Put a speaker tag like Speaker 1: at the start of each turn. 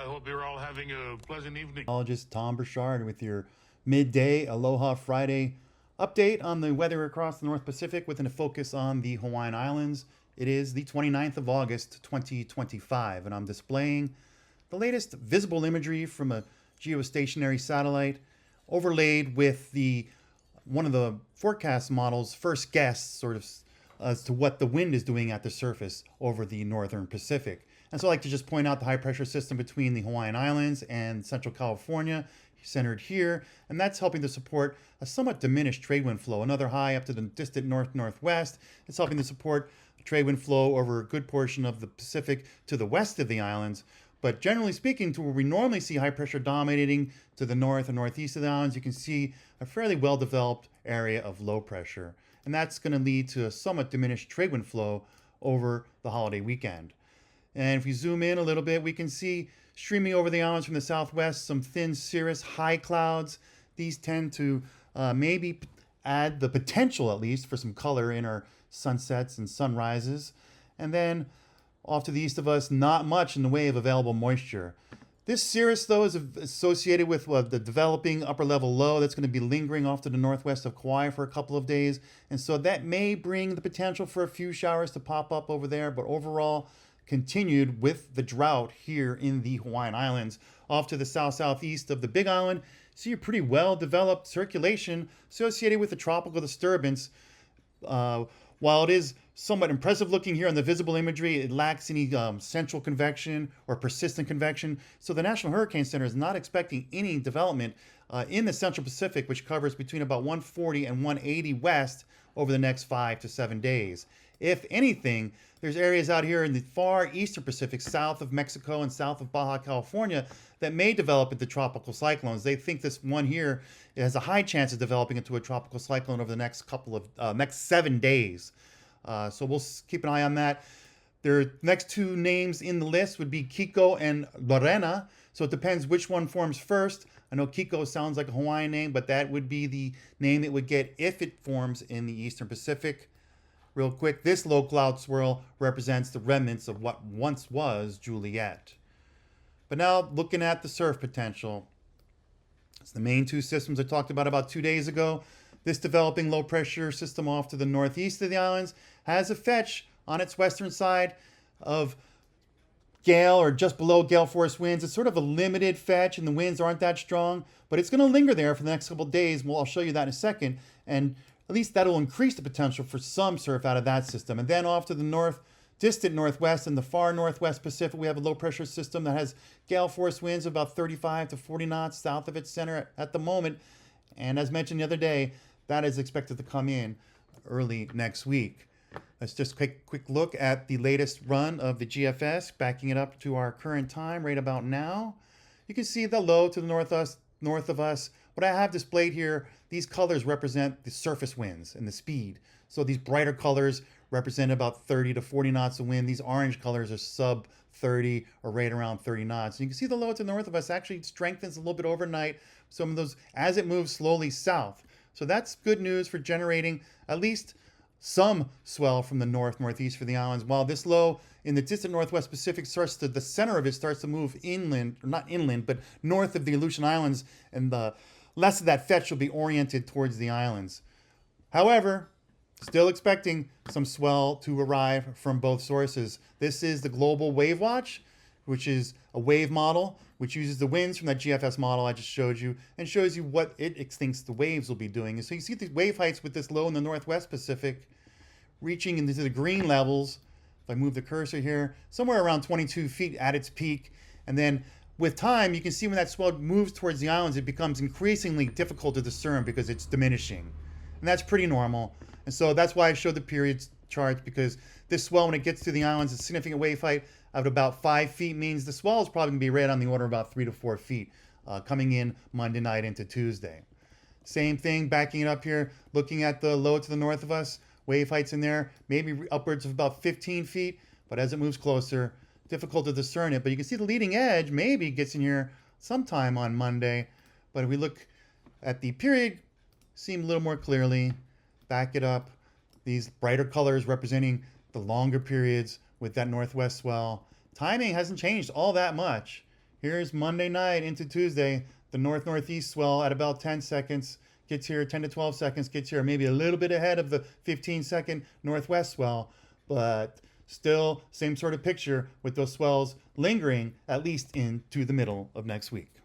Speaker 1: I hope you're all having a pleasant evening.
Speaker 2: Meteorologist Tom Burchard with your midday Aloha Friday update on the weather across the North Pacific with a focus on the Hawaiian Islands. It is the 29th of August, 2025, and I'm displaying the latest visible imagery from a geostationary satellite overlaid with the one of the forecast models' first guess sort of as to what the wind is doing at the surface over the northern Pacific. And so I'd like to just point out the high pressure system between the Hawaiian Islands and Central California, centered here, and that's helping to support a somewhat diminished trade wind flow. Another high up to the distant north-northwest. It's helping to support a trade wind flow over a good portion of the Pacific to the west of the islands. But generally speaking, to where we normally see high pressure dominating to the north and northeast of the islands, you can see a fairly well-developed area of low pressure. And that's going to lead to a somewhat diminished trade wind flow over the holiday weekend. And if we zoom in a little bit, we can see streaming over the islands from the southwest some thin cirrus high clouds. These tend to maybe add the potential, at least, for some color in our sunsets and sunrises. And then off to the east of us, not much in the way of available moisture. This cirrus, though, is associated with the developing upper level low that's going to be lingering off to the northwest of Kauai for a couple of days. And so that may bring the potential for a few showers to pop up over there. But overall, continued with the drought here in the Hawaiian Islands. Off to the south-southeast of the Big Island, see a pretty well-developed circulation associated with the tropical disturbance. While it is somewhat impressive looking here on the visible imagery, it lacks any central convection or persistent convection. So the National Hurricane Center is not expecting any development in the Central Pacific, which covers between about 140 and 180 west over the next 5 to 7 days. If anything, there's areas out here in the far eastern Pacific, south of Mexico and south of Baja California, that may develop into tropical cyclones. They think this one here has a high chance of developing into a tropical cyclone over the next next 7 days. So we'll keep an eye on that. Their next two names in the list would be Kiko and Lorena. So it depends which one forms first. I know Kiko sounds like a Hawaiian name, but that would be the name it would get if it forms in the eastern Pacific. Real quick, this low cloud swirl represents the remnants of what once was Juliet. But now looking at the surf potential. It's the main two systems I talked about 2 days ago. This developing low pressure system off to the northeast of the islands has a fetch on its western side of gale or just below gale force winds. It's sort of a limited fetch and the winds aren't that strong, but it's going to linger there for the next couple of days. Well, I'll show you that in a second. And at least that'll increase the potential for some surf out of that system. And then off to the distant northwest and the far northwest Pacific, we have a low pressure system that has gale force winds of about 35 to 40 knots south of its center at the moment. And as mentioned the other day, that is expected to come in early next week. Let's just quick look at the latest run of the GFS, backing it up to our current time right about now. You can see the low to the north of us. What I have displayed here, these colors represent the surface winds and the speed. So these brighter colors represent about 30 to 40 knots of wind. These orange colors are sub 30 or right around 30 knots. And you can see the low to the north of us actually strengthens a little bit overnight. Some of those as it moves slowly south. So that's good news for generating at least some swell from the northeast for the islands. While this low in the distant northwest Pacific the center of it starts to move inland, or not inland, but north of the Aleutian Islands, and the less of that fetch will be oriented towards the islands. However, still expecting some swell to arrive from both sources. This is the Global Wave Watch, which is a wave model, which uses the winds from that GFS model I just showed you and shows you what it thinks the waves will be doing. And so you see the wave heights with this low in the northwest Pacific reaching into the green levels. If I move the cursor here, somewhere around 22 feet at its peak. And then with time, you can see when that swell moves towards the islands, it becomes increasingly difficult to discern because it's diminishing. And that's pretty normal. And so that's why I showed the period charts, because this swell, when it gets to the islands, a significant wave height of about 5 feet means the swell is probably going to be right on the order of about 3 to 4 feet coming in Monday night into Tuesday. Same thing, backing it up here, looking at the low to the north of us, wave heights in there, maybe upwards of about 15 feet, but as it moves closer, difficult to discern it. But you can see the leading edge maybe gets in here sometime on Monday. But if we look at the period, see a little more clearly, back it up, these brighter colors representing the longer periods with that northwest swell. Timing hasn't changed all that much. Here's Monday night into Tuesday. The north-northeast swell at about 10 seconds gets here, 10 to 12 seconds gets here, maybe a little bit ahead of the 15-second northwest swell, but still same sort of picture with those swells lingering at least into the middle of next week.